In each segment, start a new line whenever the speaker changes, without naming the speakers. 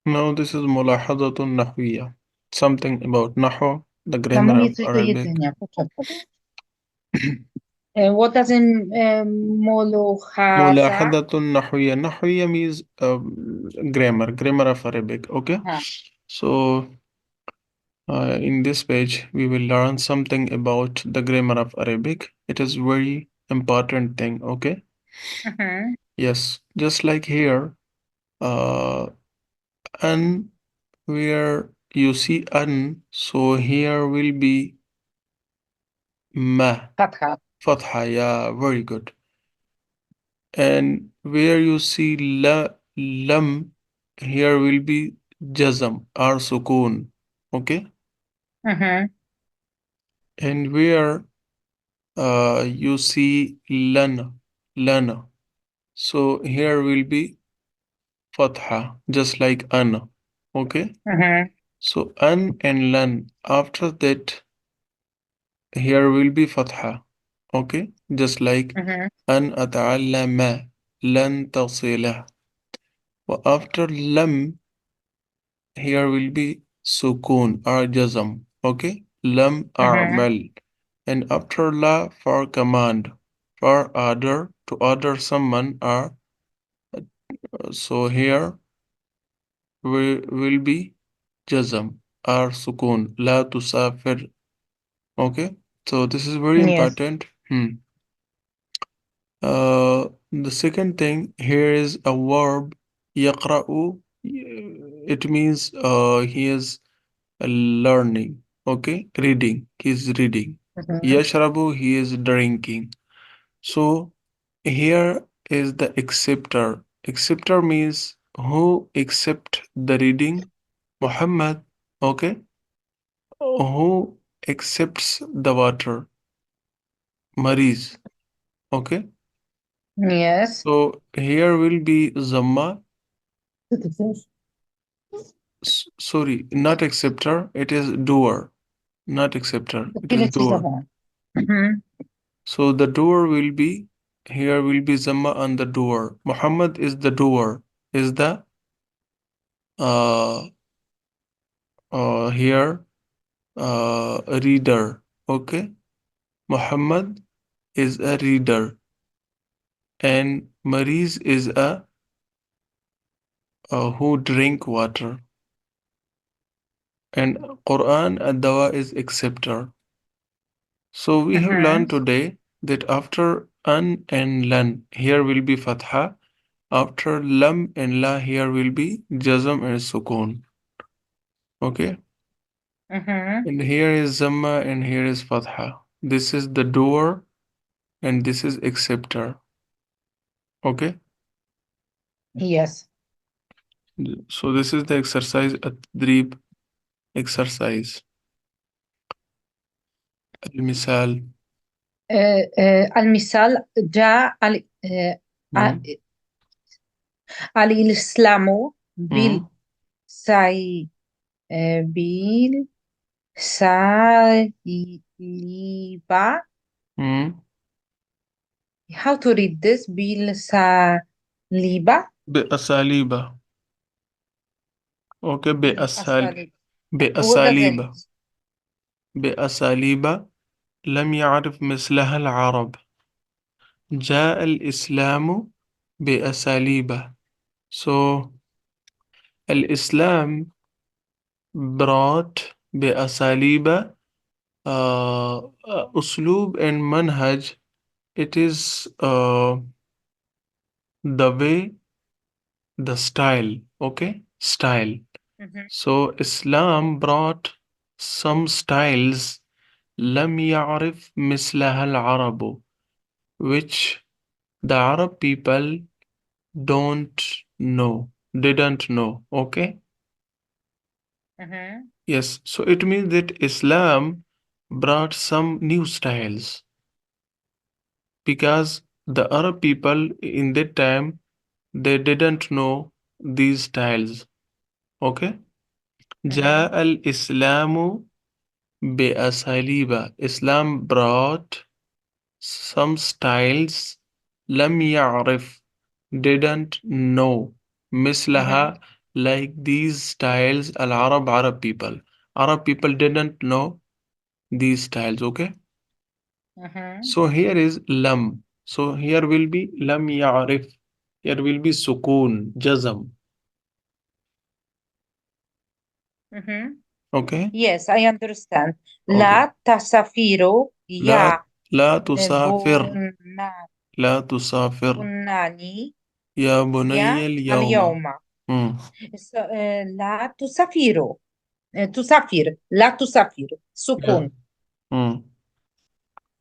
Now this is ملاحظة نحوية. Something about نحو, the grammar
Kamu
of
itu
Arabic.
itunya apa? What does in muluhasa?
ملاحظة نحوية. نحوية means grammar of Arabic. Okay.
Huh.
So in this page, we will learn something about the grammar of Arabic. It is very important thing. Okay.
Mhm.
Yes. Just like here, uh, an where you see an, so here will be ma.
Fatha.
Fatha, yeah, very good. And where you see lam, here will be jazm or sukun. Okay.
Mhm.
And where you see lan, so here will be fatha, just like an. Okay.
Mhm.
So an and lan. After that, here will be fatha. Okay. Just like
Mhm.
an ata'allama lan tasila. After lam, here will be sukun or jazm. Okay. Lam
Mhm.
a'mal. And after la for command, for order, to order someone or so here will be jazm or sukun. La tusafir. Okay. So this is very
Yes.
important. The second thing here is a verb yaqra'u. It means he is learning. Okay, reading. He is reading.
Mhm.
Yashrabu, he is drinking. So here is the acceptor. Acceptor means who accept the reading. Muhammad. Okay, who accepts the water. Mariz. Okay.
Yes.
So here will be Zamma. Sorry, not acceptor, it is doer. Not acceptor, it is
Kile
doer.
çizemem. Mhm.
So the doer will be, here will be Zamma on the doer. Muhammad is the doer, is the uh, here reader. Okay, Muhammad is a reader, and Mariz is a who drink water, and Quran Ad-Dawa is acceptor. So we have
Mhm.
learned today that after an and lan, here will be fatha. After lam and la, here will be jazm and sukun. Okay.
Mhm.
And here is zamma and here is fatha. This is the doer and this is acceptor. Okay.
Yes.
So this is the exercise, a tadrib exercise. المثال.
المثال جاء
Hmm.
الإسلام
Hmm.
بالساي بالساليبة.
Hmm.
How to read this? بالساليبة.
بأساليب. Okay.
بالأساليب. What does it
بأساليب.
mean?
بأساليب لم يعرف مثلها العرب. جاء الإسلام بأساليب. So الإسلام brought بأساليب أسلوب and manhaj. It is the way, the style. Okay, style.
Mhm.
So Islam brought some styles لم يعرف مثلها العرب, which the Arab people don't know, didn't know. Okay.
Mhm.
Yes, so it means that Islam brought some new styles because the Arab people in that time they didn't know these styles. Okay.
Mhm.
جاء الإسلام بأساليب. Islam brought some styles لم يعرف, didn't know,
Mhm.
مثلها, like these styles al-Arab Arab people. Arab people didn't know these styles, okay?
Mhm.
So here is lam. So here will be lam ya'rif. Here will be sukun, jazam.
Mhm.
Okay?
Yes, I understand.
Okay.
لا تسافروا
لا
يا
لا تسافر.
بنا
لا تسافر
بناني
يا بني
يا
اليوم.
اليوم.
مم.
لا تسافروا. تسافر، لا تسافر،
Yeah.
سكون.
مم.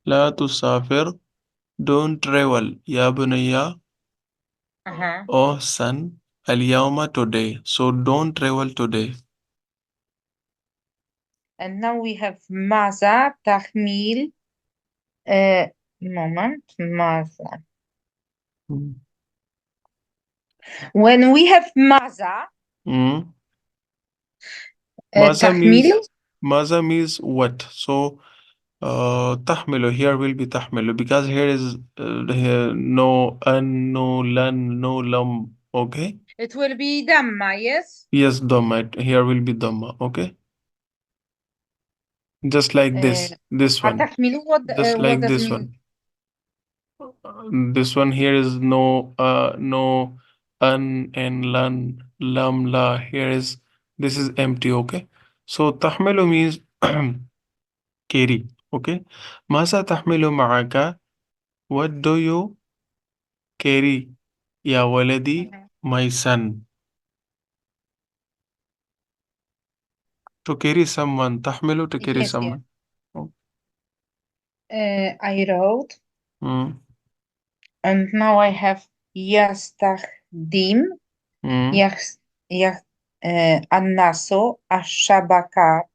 لا تسافر. Don't travel يا بني.
Uh-huh.
Oh son. اليوم today. So don't travel today.
And now we have ماذا تحمل. uh, moment ماذا.
Mm.
When we have ماذا
Mm. Maza
تحمل.
means what? So تحمل here will be تحمل because here is here no an no lan no lam. Okay.
It will be دم. Yes.
Yes, dhamma. Here will be dhamma. Okay. Just like
uh,
this one.
هتحملوا.
Just
what
like
does
this
mean.
one. This one here is no an and lan lam la. Here is this is empty. Okay. So tahmilu means carry. Okay. Masa tahmilu ma'aka. What do you carry? Ya waladi,
Mhm.
my son. To carry someone. Tahmilu to carry
Yes, yes.
someone. Oh.
I wrote.
Mm,
And now I have يستخدم
mm,
يخ... يخ... الناس الشبكة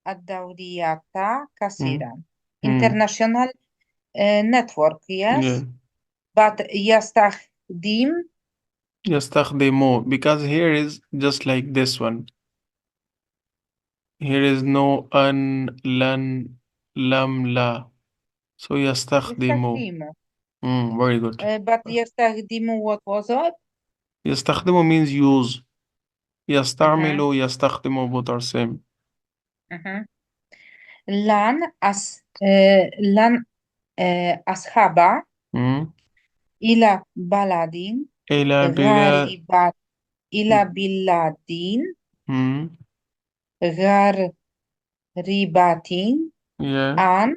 الدولية
mm,
كثيرا.
mm.
International network,
Yeah.
yes. But يستخدم.
يستخدمه because here is just like this one. Here is no an, lan, lam, la. So يستخدمه.
يستخدم.
Very good.
But يستخدم, what was it?
يستخدمه means use. يستعمل
Mhm,
يستخدم both are same.
mhm. لن أصحاب
Mm.
إلى بلد
إلى بلاد.
غريبة إلى بلاد
Mm.
غريبة
Yeah.
عن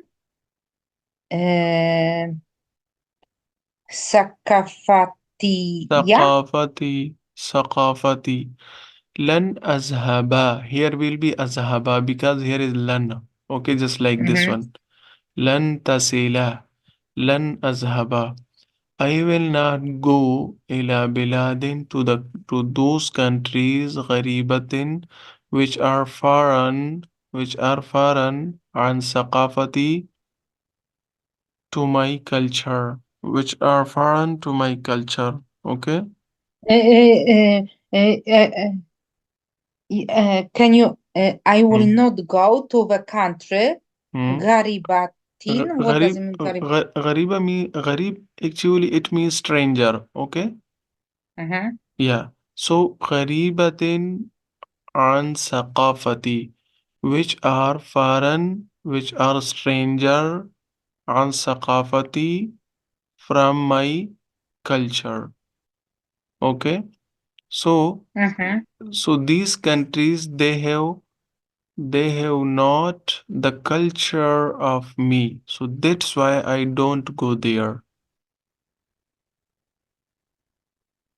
آه، ثقافتي.
ثقافتي ثقافتي لن أذهب. Here will be أذهب because here is لن. Okay, just like this
Mhm.
one. لن تصل. لن أذهب. I will not go إلى بلاد to those countries غريبة which are foreign عن ثقافتي to my culture which are foreign to my culture. Okay.
آه، آه، آه، آه، can you I will
Hmm.
not go to the country
Hmm.
غريبة. What does it
غريب
mean غريبة?
غريبة غريب actually it means stranger. Okay.
Mhm.
Yeah. So غريبة عن ثقافتي which are foreign which are stranger عن ثقافتي from my culture. Okay. So
Mhm.
these countries they have not the culture of me. So that's why I don't go there.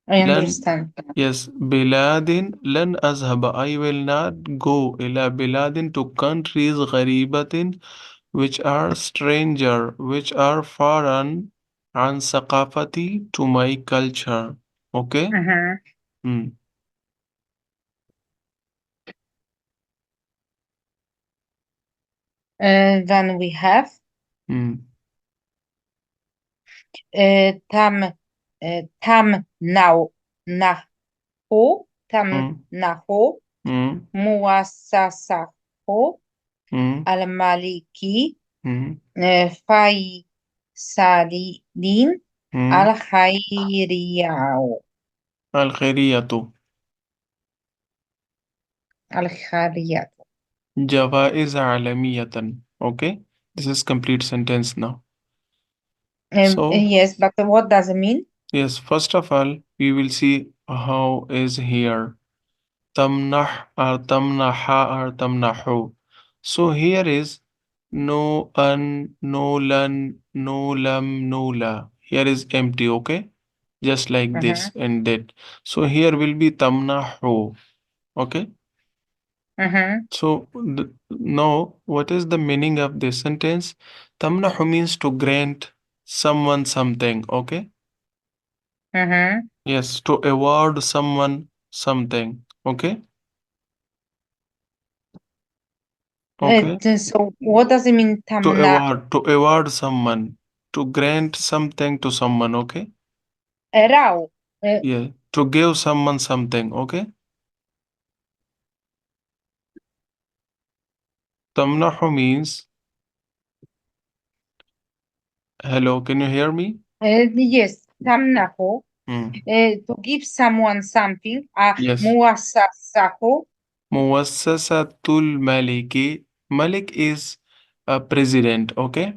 I
لن
understand that.
Yes, بلاد لن أذهب. I will not go إلى بلاد to countries غريبة which are stranger, which are foreign عن ثقافتي to my culture. Okay?
Mhm.
Hmm.
Then we have
Hmm.
تم تمنع
Hmm.
تمنح
Hmm.
مؤسسة
Hmm.
المالكي
Hmm.
فيصلين
Hmm.
الخيرية.
الخيرية.
الخاريات.
جوائز عالمية. Okay, this is complete sentence now. So
Yes, but what does it mean?
yes, first of all, we will see how is here. Tamnah or tamnaha or tamnahu. So here is no an, no lan, no lam, no la. Here is empty, okay? Just like
Mm-hmm.
this and that. So here will be tamnahu, okay?
Mm-hmm.
So now, what is the meaning of this sentence? Tamnahu means to grant someone something, okay?
Mm-hmm.
Yes, to award someone something, okay? Okay.
So what does it mean tamna
To award someone, to grant something to someone, okay?
raw?
Yeah, to give someone something, okay? Tamnahu means, hello, can you hear me?
Yes, tamnahu.
Hmm.
To give someone something.
Yes.
Muwassasahu.
Muassasatul Maliki. Malik is a president, okay?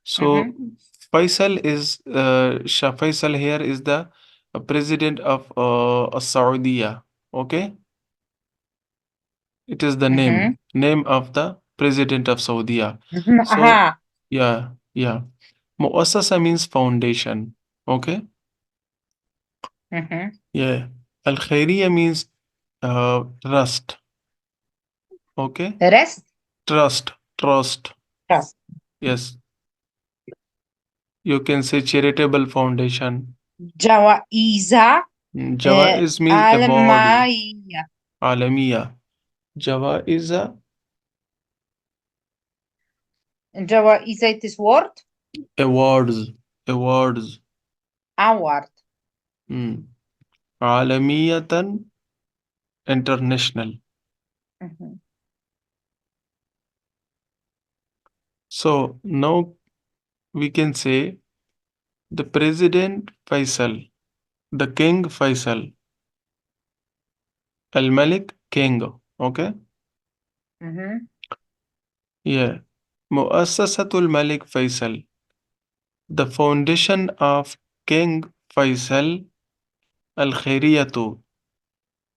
So
Mm-hmm.
Faisal is Shah Faisal here is the president of Saudi, okay? It is the
Mm-hmm.
name of the president of Saudi. So
Aha.
yeah, yeah. Muassasa means foundation. Okay.
Mm-hmm.
Yeah. Al Khairiyya means trust. Okay.
Rest.
Trust.
Trust.
Yes. You can say charitable foundation.
Jawaiza.
Jawaiz means award.
Almaiya.
Alamiya. Jawaiza
Jawaiza it is word.
awards. Awards.
Award.
Hmm. Alamiyatan international.
Mm-hmm.
So now we can say the President Faisal, the King Faisal, Al Malik King. Okay?
Mm-hmm.
Yeah. Muassasatul Malik Faisal, the foundation of King Faisal Al Khairiyatu,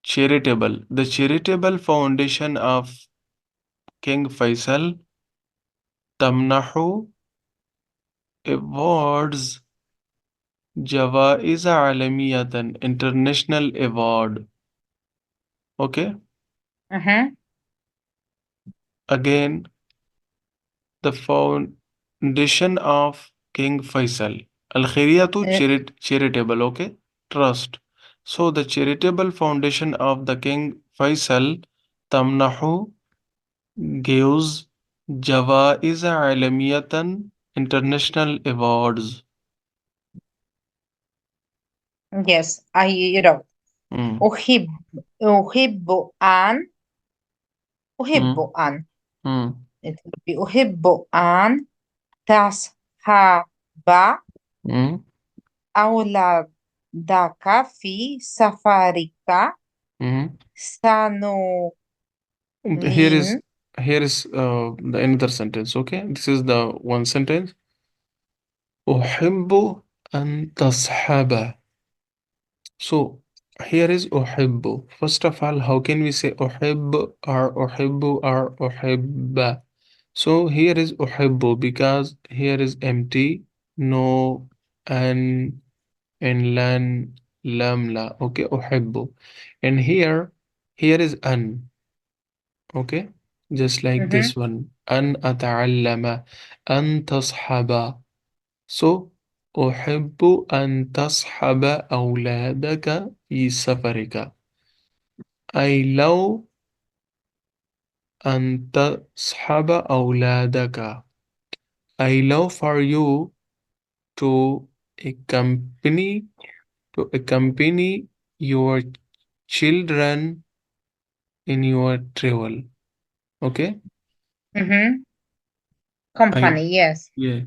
charitable. The charitable foundation of King Faisal Tamnahu awards Jawaiz Alamiyatan, international award. Okay?
Mm-hmm.
Again, the foundation of King Faisal. Al Khairiyatu charitable, okay? Trust. So the charitable foundation of the King Faisal Tamnahu gives Jawaiz Alamiyatan international awards.
Yes, I wrote.
Hmm.
أحب أحب أن أحب
Hmm.
أن
Hmm.
it would be أحب أن تصحب
Hmm.
أولادك في سفرك
Hmm.
سنوين.
Here is the another sentence, okay? This is the one sentence. أحب أن تصحب. So here is أحب. First of all, how can we say أحب or أحب or أحب? So here is أحب because here is empty, no and lan lam la. Okay, أحب. And here is an. Okay, just like
Mm-hmm.
this one. أن أتعلم أن تصحب. So أحب أن تصحب أولادك في سفرك. I love أن تصحب أولادك. I love for you to accompany your children in your travel. Okay?
Mm-hmm.
I
Company, yes.
yeah.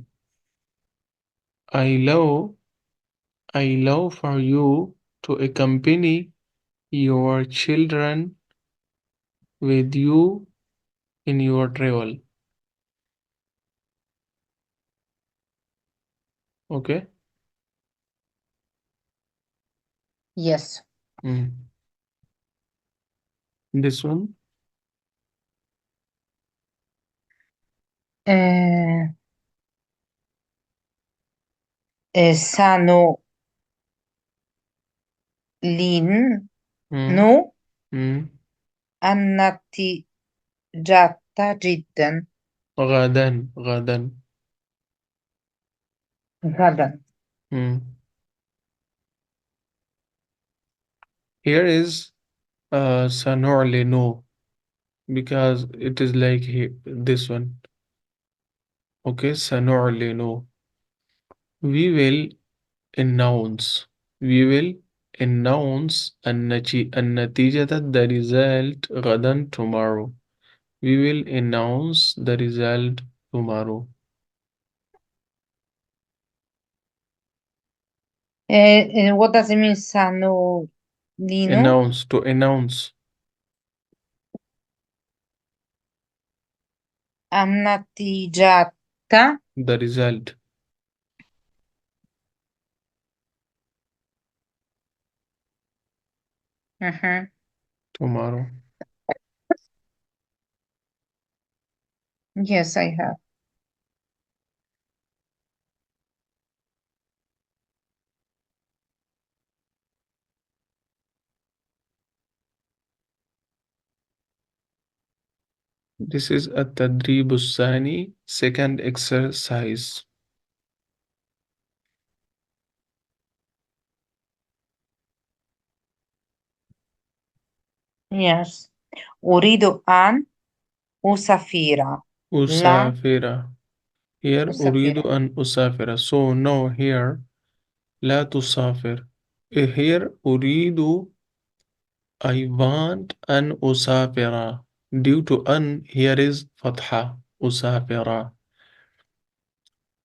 I love for you to accompany your children with you in your travel. Okay.
Yes.
Mm. This one.
Eh, سنعلن
Mm. Mm.
النتيجة جدا
غدا غدا.
غدا.
Mm. Here is سنعلن because it is like this one. Okay, سنعلن. We will announce. We will announce النتيجة the result غدا tomorrow. We will announce the result tomorrow.
What does it mean, سنعلن
Announce to announce
النتيجة
the result
Mhm.
tomorrow.
Yes, I have.
This is التدريب الثاني second exercise.
Yes. أريد أن أسافر. لا
أسافر. Here أريد
أسافر.
أن أسافر. So no here لا تسافر. Here أريد I want أن أسافر. Due to أن here is فتحة أسافر.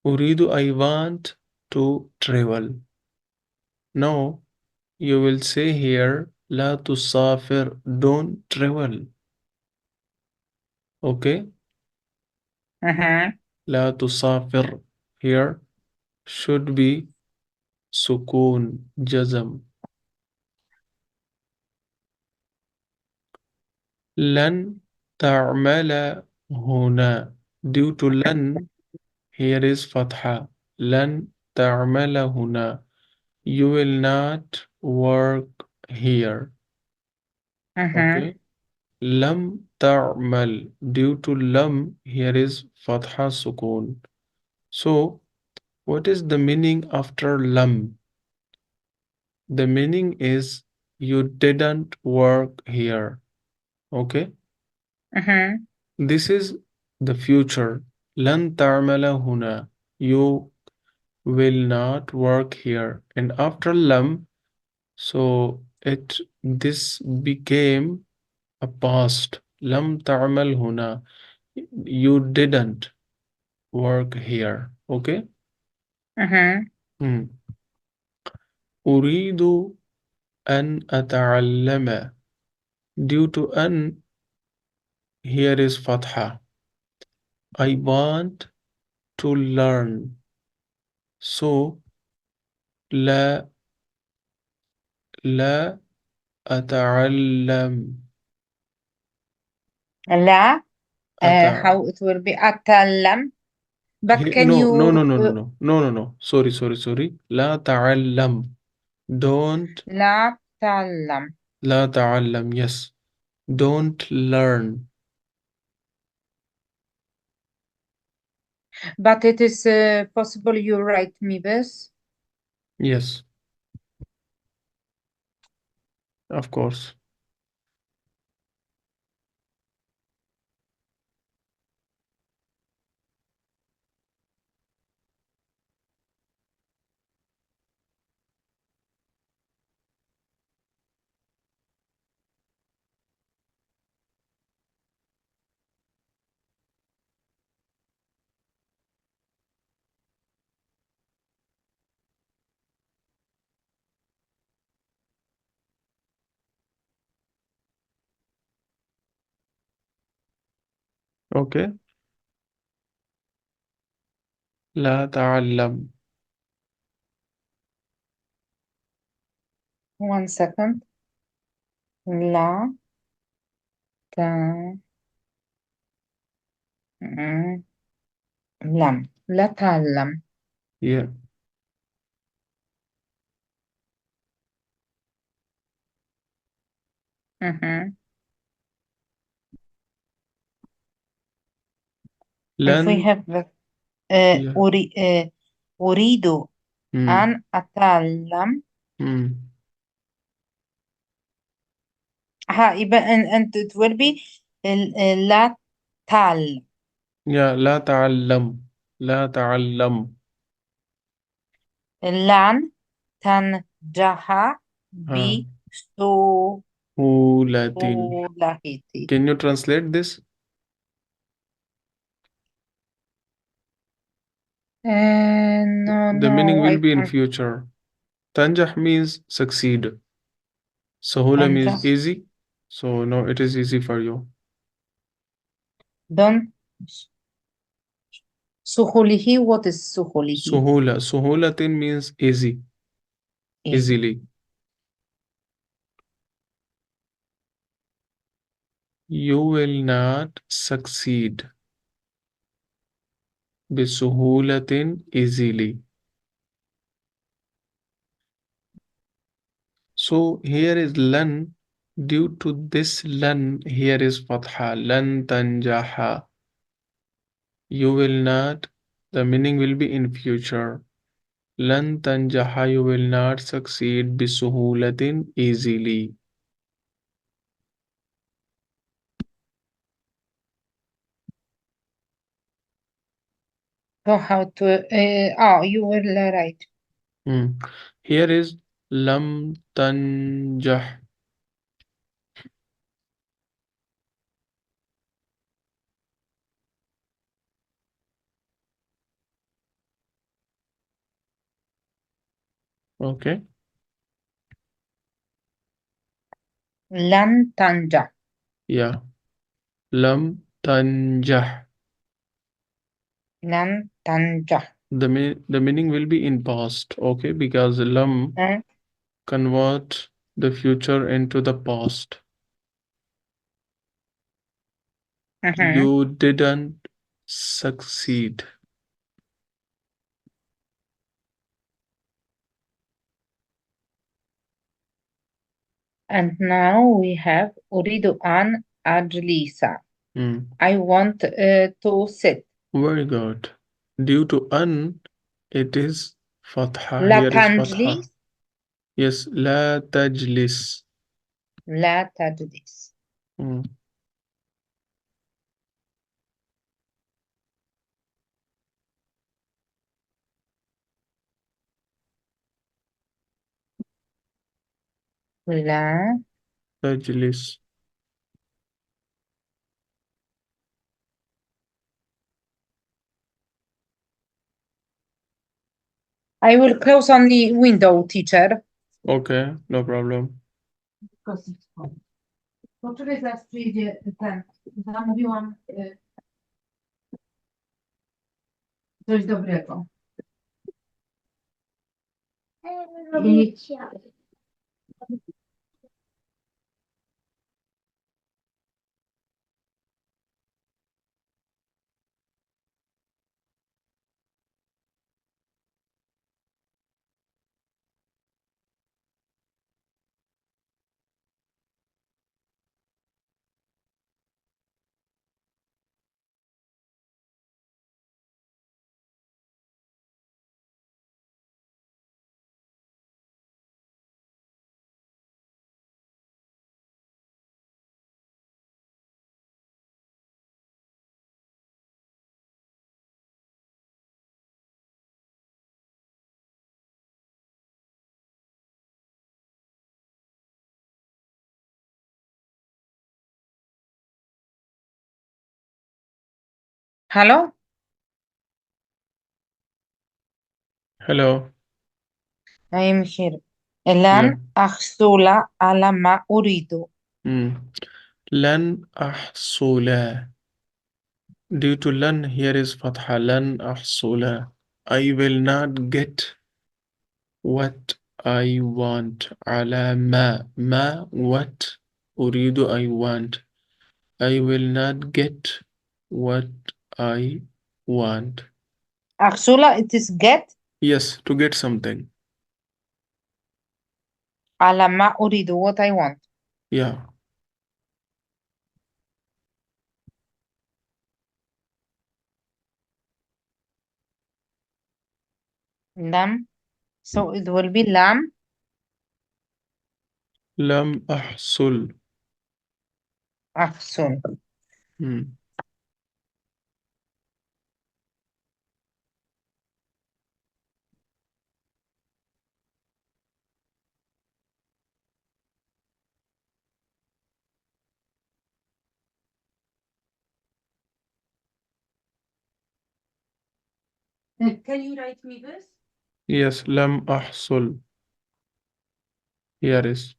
أريد I want to travel. Now you will say here لا تسافر don't travel. Okay.
Mhm.
لا تسافر here should be سكون جزم. لن تعمل هنا due to لن here is فتحة. لن تعمل هنا you will not work here.
Mhm.
Okay. لم تعمل due to لم here is فتحة سكون. So what is the meaning after lam? The meaning is you didn't work here. Okay?
Mhm.
This is the future. لن تعمل هنا. You will not work here. And after lam, so this became a past. لم تعمل هنا. You didn't work here. Okay?
Mhm.
Hmm. أريد أن أتعلم. Due to أن here is فتحة. I want to learn. So لا لا أتعلم.
لا.
أتع
How it will be أتعلم. But can
No, no, no,
you
no, no, no, no, no, no. Sorry, sorry, sorry. لا تعلم. Don't.
لا تعلم.
لا تعلم. Yes. Don't learn.
But it is possible you write me this.
Yes, of course. Okay. لا تعلم.
1 second. لا ت... م- لم لا تعلم.
Yeah.
Mhm. And we
لن.
have
Yeah.
أريد
Hmm.
أن أتعلم.
Hmm.
ها يبقى and it will be لا تعلم.
Yeah. لا تعلم. لا تعلم.
لن تنجح
ها.
بسهولة.
هو Latin. Can you translate this?
No,
The meaning
no,
will
I
be in
can't.
future. Tanjah means succeed. Sahula means
تنجح.
easy. So no, it is easy for you.
Don't. سهوله. What is سهوله?
Suhula. Suhulatin means easy.
Easy.
Easily. You will not succeed. Bisuhulatin easily. So here is lan. Due to this lan, here is fatha. Lan tanjaha. You will not. The meaning will be in future. Lan tanjaha. You will not succeed bisuhulatin easily.
So how to, you were right.
Hmm. Here is lam tanjah. Okay.
لن تنجح.
Yeah. Lam tanjah.
لن تنجح.
The meaning will be in past. Okay, because lam
Mm,
convert the future into the past.
mhm.
You didn't succeed.
And now we have أريد أن أجلس.
Hmm.
I want to sit.
Very good. Due to an, it is fatha.
لا
Here is fatha.
تجلس.
Yes, la tajlis.
لا تجلس.
Hmm.
لا.
Tajlis.
I will close on the window, teacher.
Okay, no problem.
Because it's cold. Poczekaj, zaraz przyjdzie ten. Zamówiłam coś dobrego. I Halo?
Hello.
I am here.
Yeah.
لن أحصل على ما أريد.
Hmm. Lan ahsula. Due to لن, here is فتحة. لن أحصل. I will not get what I want. على ما what أريد I want. I will not get what I want.
أحصل it is get.
Yes, to get something.
على ما أريد what I want.
Yeah.
لم. So it will be لم.
لم أحصل.
أحصل.
Hmm.
Can you write me this?
Yes, لم أحصل. Here is.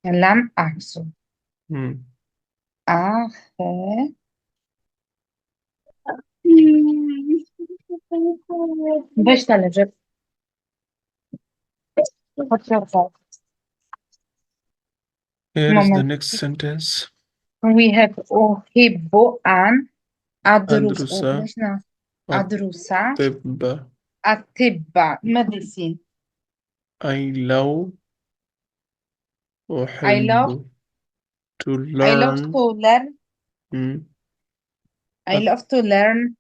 لم أحصل.
Hmm.
آخر. بشتغل.
Here is the
moment.
next sentence.
We have أحب أن أدرس
أدرس
أدرس
الطب.
الطب medicine.
I love
I love
أحب to
I love
learn.
to learn
Hmm.
I love to learn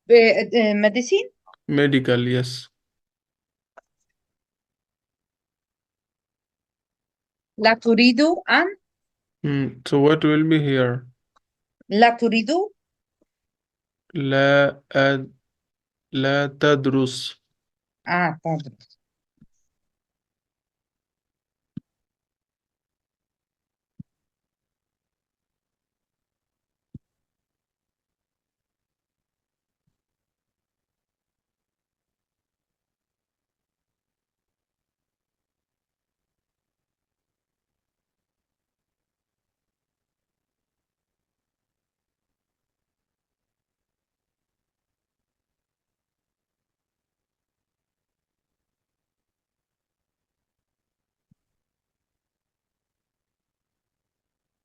طب medicine.
Medical, yes.
لا تريد أن
So what will be here?
لا تريد
لا لا تدرس.
تدرس.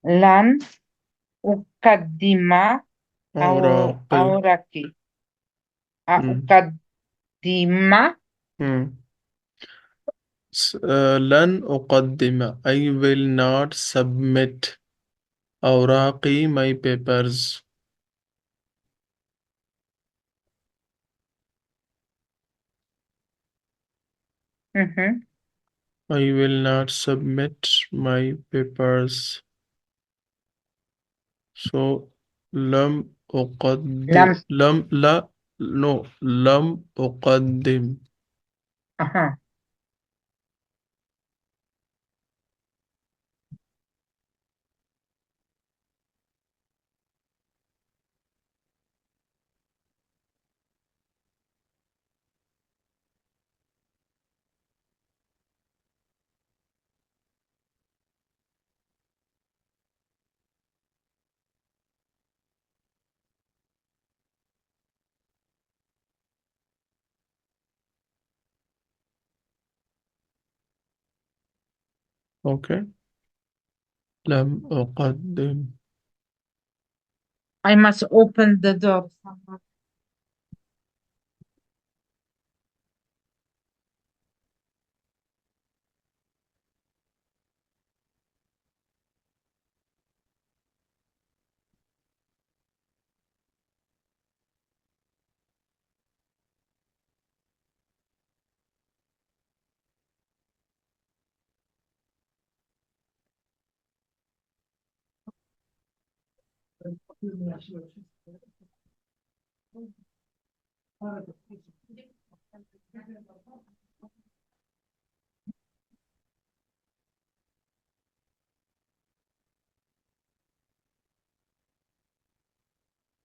لن أقدم
أوراقي.
أوراقي.
Hmm.
أقدم
Hmm. لن أقدم. I will not submit أوراقي, my papers.
Mhm.
I will not submit my papers. So لم أقدم.
لم
لا no لم أقدم.
أها
Okay. لم أقدم.
I must open the door.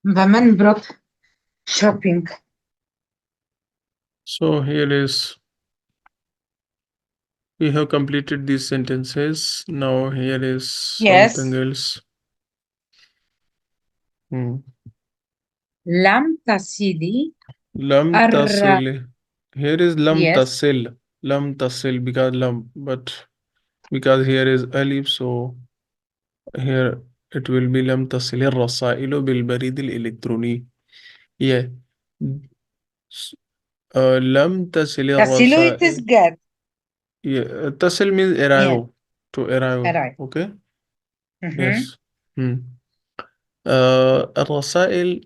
The man brought shopping.
So here is we have completed these sentences. Now here is something
Yes.
else. Hmm.
لم تصلي
Lam
الر
tasil. Here is lam
Yes.
tasil. Lam tasil because lam, but because here is alif, so here it will be lam tasil الرسائل بالبريد الإلكتروني. Yeah. S- لم تصل
تصل it is
الرسائل.
good.
Yeah. tasil means
Yeah.
arrive. To arrive.
Right.
Okay.
Mm-hmm.
Yes. Hmm. الرسائل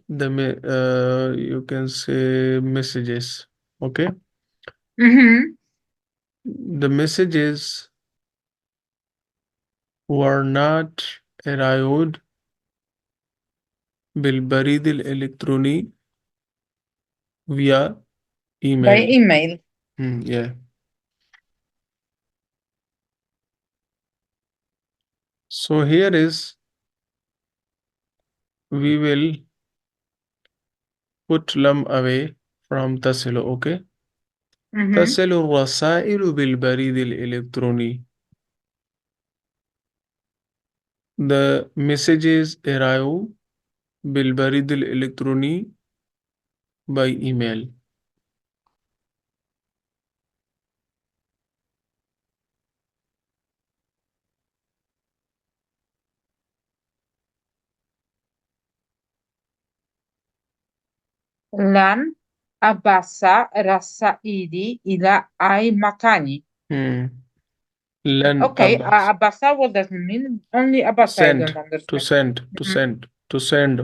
you can say messages. Okay.
Mm-hmm.
The messages were not arrived بالبريد الإلكتروني via
By
email.
email.
Yeah. So here is we will put lam away from تصل. Okay.
Mm-hmm.
تصل الرسائل بالبريد الإلكتروني. The messages arrive بالبريد الإلكتروني by email.
لن أبعث رسائلي إلى أي مكان.
Hmm. لن
Okay,
أبعث.
أبعث, what does it mean? Only أبعث, I don't
Send. To
understand.
send. To
Mhm.
send. To send.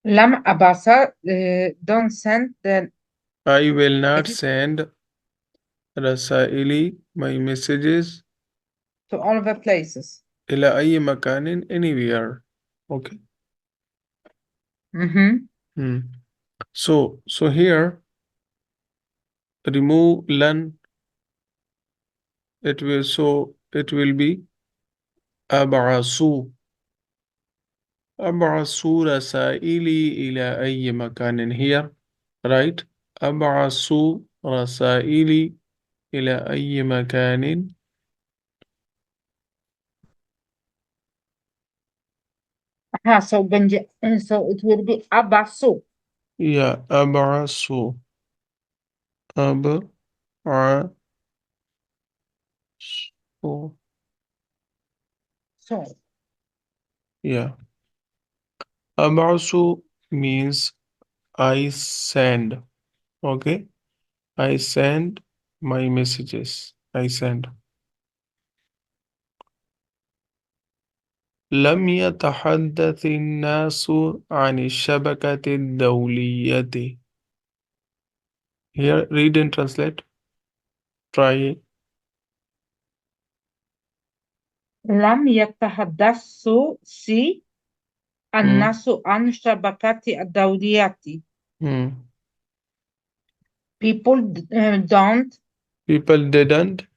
لم أبعث, don't send, then
I will not
it is
send رسائلي my messages
to all the places.
إلى أي مكان anywhere. Okay.
Mm-hmm.
Hmm. So here remove لن. It will be أبعث. أبعث رسائلي إلى أي مكان here. Right. أبعث رسائلي إلى أي مكان.
So, so it will be أبعث.
يا أبعث. أبعث.
So,
Yeah. أبعث means I send. Okay. I send my messages. I send. لم يتحدث الناس عن الشبكة الدولية. Here, read and translate. Try.
لم يتحدثوا
Hmm.
الناس عن الشبكات الدولية.
Hmm.
People don't
People didn't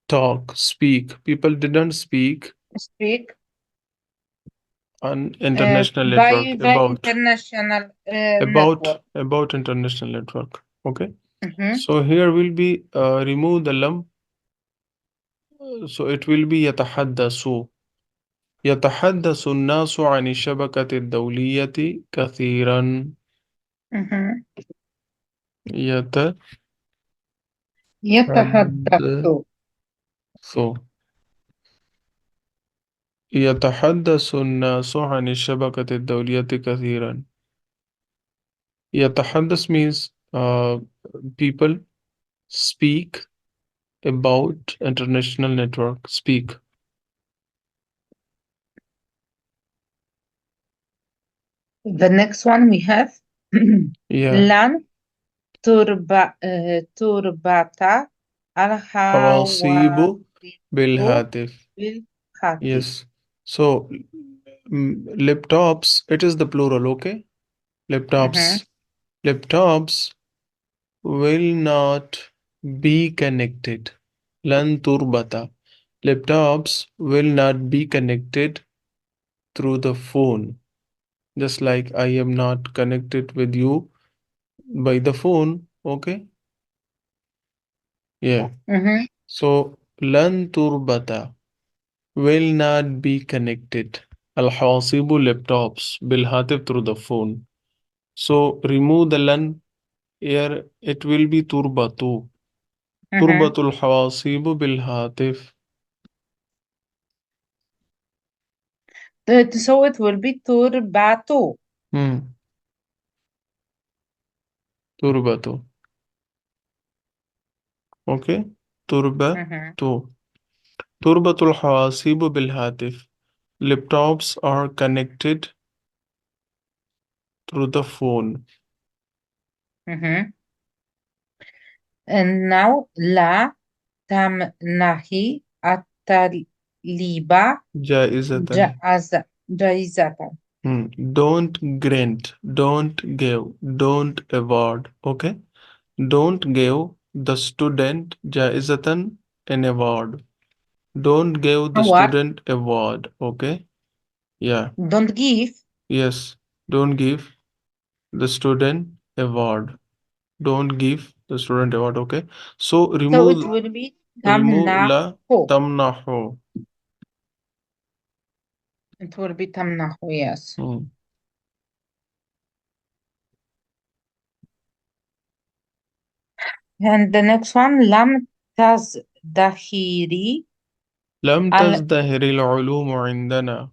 talk, speak. People didn't speak
speak
on international
by
network
the international network.
about international network. Okay.
Mhm.
So here will be remove the lam. So it will be يتحدث. يتحدث الناس عن الشبكة الدولية كثيرا.
Mhm.
يتحدث
يتحدث.
يتحدث الناس عن الشبكة الدولية كثيرا. يتحدث means people speak about international network. Speak.
The next one we have
Yeah.
لن تربط الهواتف
حواصيب بالهاتف.
بالهاتف.
Yes. So laptops, it is the plural, okay?
Mhm.
Laptops. Laptops will not be connected. lan turbata. Laptops will not be connected through the phone. Just like I am not connected with you by the phone. Okay. Yeah.
Mm-hmm.
So lan turbata will not be connected. Al-hasibu laptops bilhatif through the phone. So remove the lan here it will be turbatu.
Mm-hmm.
Turbatul hawasibu bilhatif.
So it will be turbato.
Hmm. Turbatu. Okay.
Mm-hmm.
Turbatu. Turbatul hawasibu bilhatif. Laptops are connected through the phone.
Mm-hmm. And now la tamnahi at-taliba
Jaizatan.
jaizatan.
Hmm. Don't grant, don't give, don't award. Okay. Don't give the student jaizatan an award. Don't give the
What?
student award. Okay. Yeah.
Don't give.
Yes. Don't give the student award. Don't give the student award. Okay. So
So it
remove
will be
remove la
tamnahu.
tamnahu.
It will be tamnahu, yes.
Hmm.
And the next one, lam tazdahiri
لم
al
تزدهر العلوم عندنا.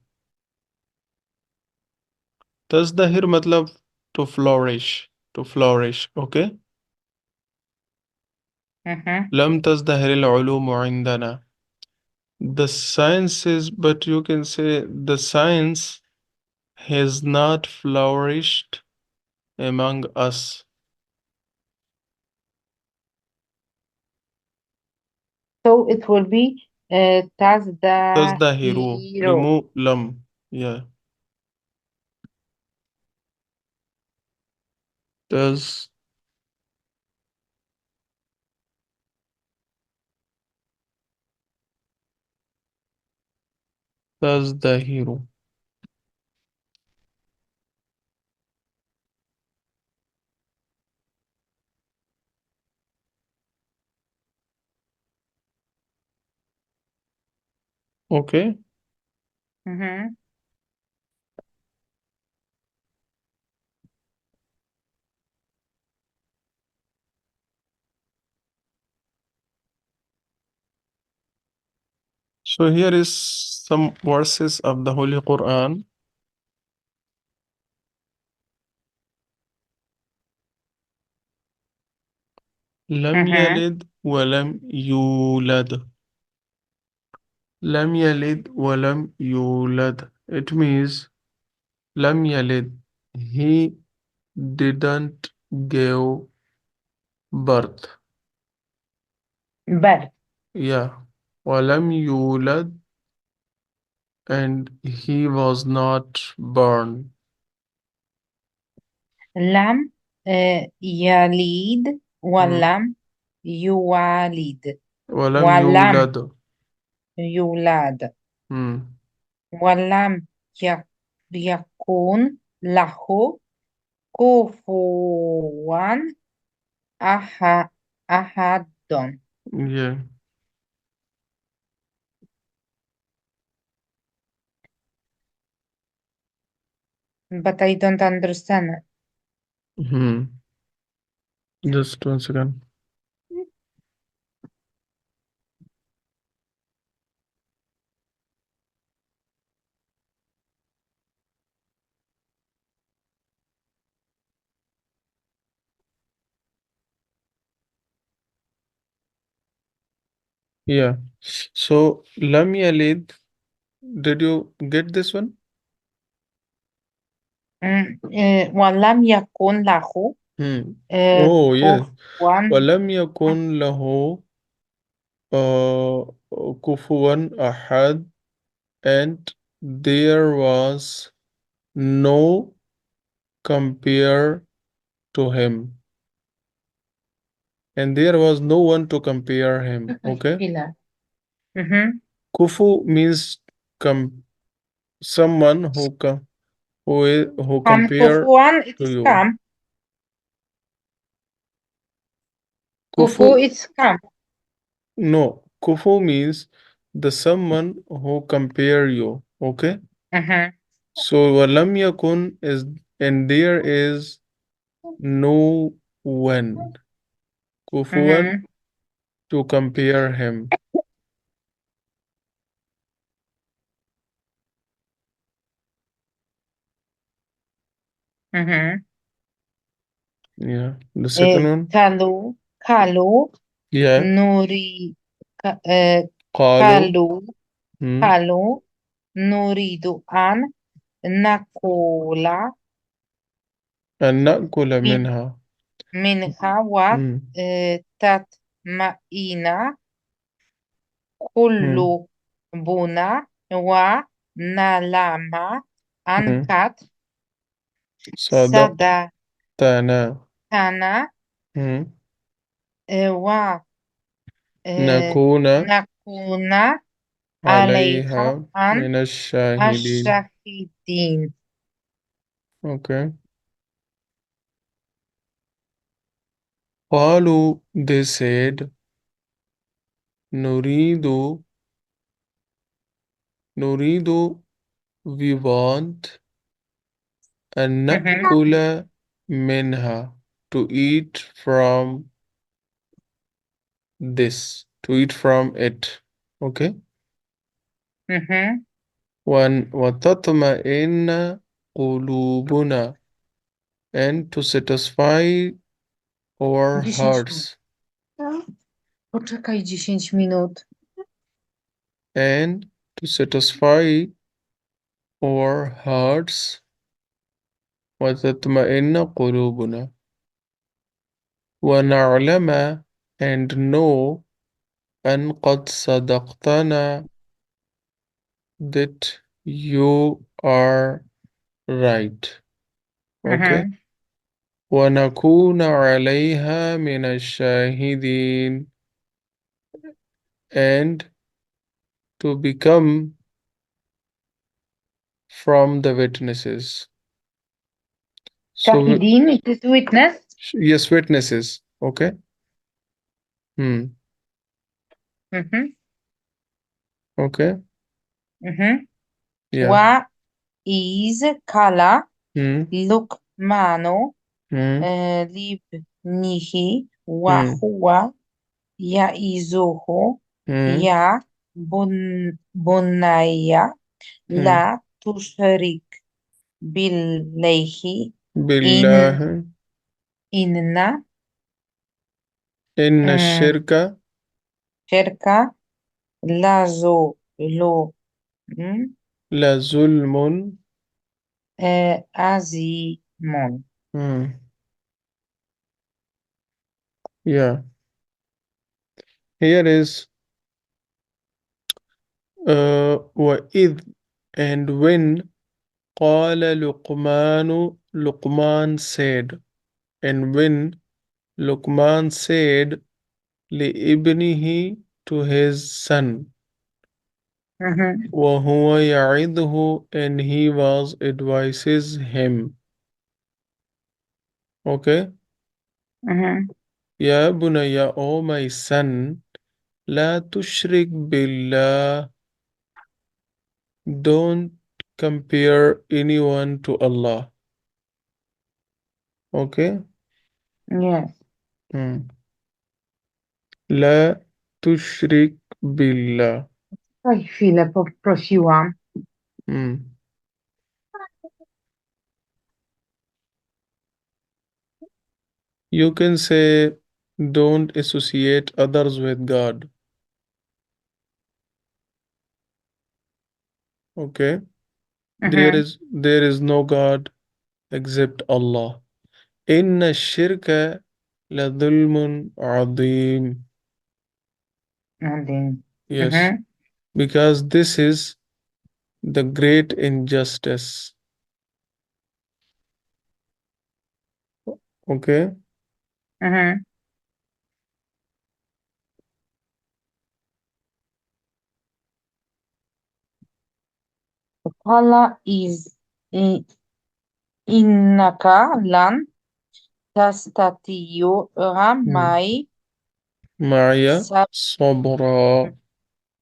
تزدهر मतलब to flourish. To flourish. Okay.
Mhm.
لم تزدهر العلوم عندنا. The sciences, but you can say the science has not flourished among us.
So it will be
تزدهر.
tazdahiru.
Remove lam. Yeah. Taz تزدهر. Okay.
Mhm.
So here is some verses of the Holy Quran. لم
Mhm.
يلد ولم يولد. لم يلد ولم يولد. It means لم يلد. He didn't give birth.
Bad.
Yeah. ولم يولد and he was not born.
Lam yalid
Hmm.
walam yuwalid.
ولم
Walam
يولد.
yulad.
Hmm.
Walam yakun lahu kufuwan aha, ahadun.
Yeah.
But I don't understand.
Hmm. Just 1 second. Yeah. So lam yalid. Did you get this one?
Walam yakun lahu
Hmm. Oh yes.
kufuwan.
ولم يكن له كفوا أحد and there was no compare to him. and there was no one to compare him.
Jakaś
Okay.
chwilę. Mhm.
Kufu means someone who
Come,
compare
Kufuan, it
to
is
you.
come.
Kufu,
Kufu, it's come.
no, Kufu means the someone who compare you. Okay.
Mhm.
So walam yakun is, and there is no one kufuwan
Mhm.
to compare him.
Mhm.
Yeah. The second one.
Kalu, kalu,
Yeah.
nuri, ka- eh,
Qalu.
kalu,
Hmm.
kalu, nuridu an nakula
And na'kula
min
minha.
minha wa
Hmm.
tatma'ina
Hmm.
kullubuna wa nalama
Hmm.
ankat
Sadaqtana.
sadatana
Hmm.
wa
Nakuna
nakuna alayha
alayha
an
min ash-shahidin.
ashahidin.
Okay. Qalu, they said, Nuridu, Nuridu, we want an
Mhm,
nakula minha, to eat from this, to eat from it. Okay.
mhm.
One watatma'inna qulubuna, and to satisfy our
10 minut.
hearts,
Poczekaj 10 minut.
and to satisfy our hearts, watatma'inna qulubuna, wa na'lama, and know an qad sadaqtana, that you are right. Okay.
Mhm.
ونكون عليها من الشاهدين, and to become from the witnesses. So,
Shahidin, it is witness.
yes, witnesses. Okay. Hmm.
Mhm,
Okay.
mhm.
Yeah.
Wa is kala
Hmm.
lukmanu
Hmm.
libnihi wa
Hmm.
huwa yaizuhu
Hmm.
ya bunayya
Hmm.
la tushrik billahi in
Billah.
inna
Inna
mm,
shirka
shirka la zulu mm,
la zulmun.
azimun.
Hmm. Yeah. Here is wa id, and when qala Luqmanu, Luqman said, and when Luqman said لِابْنِهِ, to his son,
Mhm,
وَهُوَ يَعِظُهُ, and he was advises him. Okay.
mhm.
يَا بُنَيَّ, O my son, لَا تُشْرِكْ بِاللَّهِ, don't compare anyone to Allah. Okay.
Yes.
Hmm. لا تشرك بالله.
Daj chwilę, poprosiłam.
Hmm. You can say, don't associate others with God. Okay.
Mhm.
There is no God except Allah. Inna shirka la dhulmun adim.
Nadine.
Yes,
Mhm,
because this is the great injustice. Okay.
mhm. قال إي- إنك لن تستطيع
مم.
معي
معي
سب-
صبرا.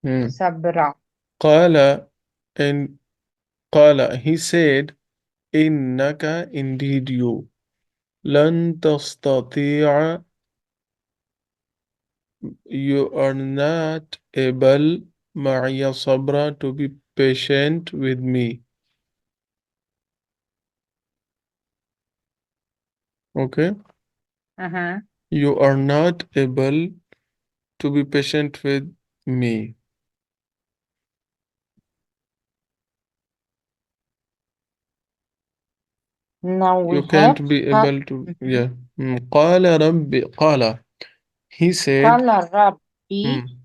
مم.
صبرا.
قال and قال he said إنك indeed you لن تستطيع you are not able معي صبرا to be patient with me. Okay,
Uh-huh.
you are not able to be patient with me.
Now we
You
have
can't be
قال.
able to,
Mhm.
yeah. قال ربي قال he said.
قال ربي
مم.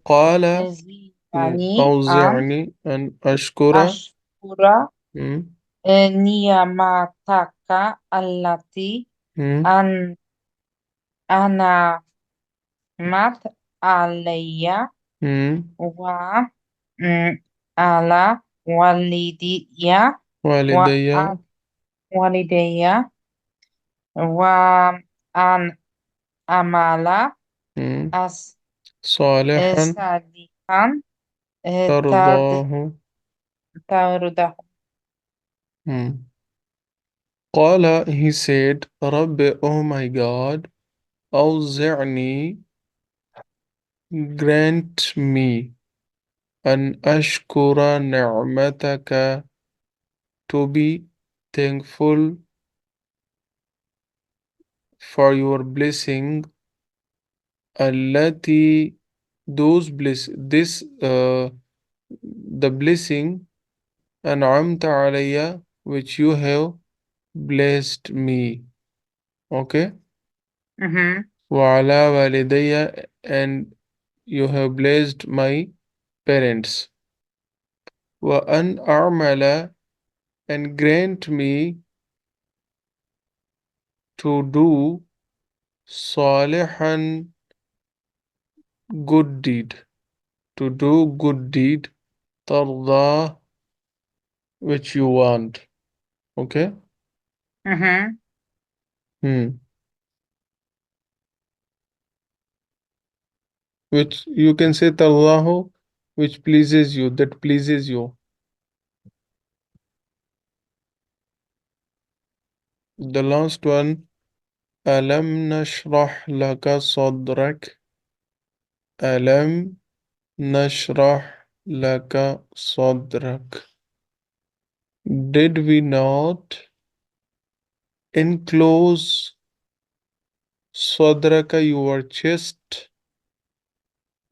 قال
زدني أن
أوزعني أن أشكر.
أشكر
مم.
نعمتك التي
مم.
أن أنعمت علي
مم.
وعلى والدي
والدي.
ووالدي وأن أعمل
مم.
أس
صالحا
صالحا ترد
ترضاه.
ترده.
مم. قال he said رب oh my God أوزعني grant me أن أشكر نعمتك to be thankful for your blessing التي those bliss this the blessing أنعمت علي which you have blessed me. Okay,
Mhm.
وعلى والدي and you have blessed my parents. وأن أعمل and grant me to do صالحا good deed, to do good deed ترضى which you want. Okay.
Mhm.
Hmm. Which you can say ترضاه which pleases you, that pleases you. The last one ألم نشرح لك صدرك. ألم نشرح لك صدرك. Did we not enclose صدرك your chest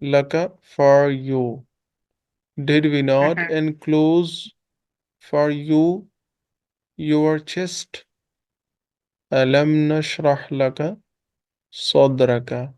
لك for you? Did we not
Mhm.
enclose for you your chest? ألم نشرح لك صدرك.